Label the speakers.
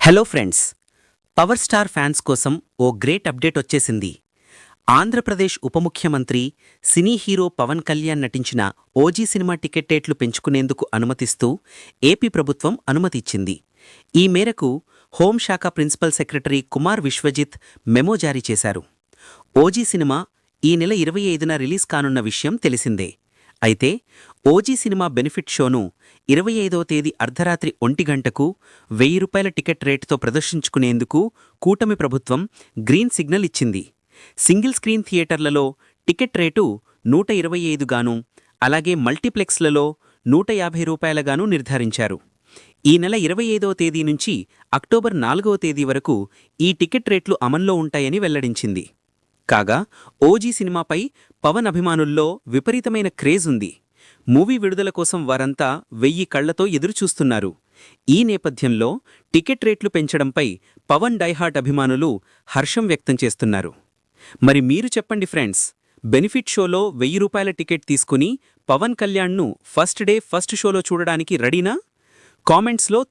Speaker 1: Hello friends, power star fans కోసం ఓ great update వచ్చేసింది. ఆంధ్రప్రదేశ్ ఉప ముఖ్యమంత్రి, సినీ హీరో పవన్ కళ్యాణ్ నటించిన ఓజీ సినిమా టికెట్ రేట్లు పెంచుకునేందుకు అనుమతిస్తూ ఏపీ ప్రభుత్వం అనుమతి ఇచ్చింది. ఈ మేరకు హోంశాఖ principal secretary Kumar Vishwajit memo జారీ చేశారు. ఓజీ సినిమా ఈ నెల 25న రిలీజ్ కానున్న విషయం తెలిసిందే. అయితే ఓజీ సినిమా బెనిఫిట్ షోను 25వ తేదీ అర్ధరాత్రి 1 గంటకు ₹1000 టికెట్ రేటుతో ప్రదర్శించుకునేందుకు కూటమి ప్రభుత్వం గ్రీన్ సిగ్నల్ ఇచ్చింది. సింగిల్ స్క్రీన్ థియేటర్లలో టికెట్ రేటు ₹125 గాను, అలాగే మల్టీప్లెక్స్లలో ₹150 గాను నిర్ధారించారు. ఈ నెల 25వ తేదీ నుంచి అక్టోబర్ 4వ తేదీ వరకు ఈ టికెట్ రేట్లు అమల్లో ఉంటాయని వెల్లడించింది. కాగా ఓజీ సినిమాపై పవన్ అభిమానుల్లో విపరీతమైన క్రేజ్ ఉంది. మూవీ విడుదల కోసం వారంతా 1000 కళ్లతో ఎదురుచూస్తున్నారు. ఈ నేపథ్యంలో టికెట్ రేట్లు పెంచడంపై పవన్ డైహార్ట్ అభిమానులు హర్షం వ్యక్తం చేస్తున్నారు. మరి మీరు చెప్పండి ఫ్రెండ్స్, బెనిఫిట్ షోలో ₹1000 టికెట్ తీసుకుని పవన్ కళ్యాణ్ను ఫస్ట్ డే ఫస్ట్ షోలో చూడడానికి రెడీనా? కామెంట్స్లో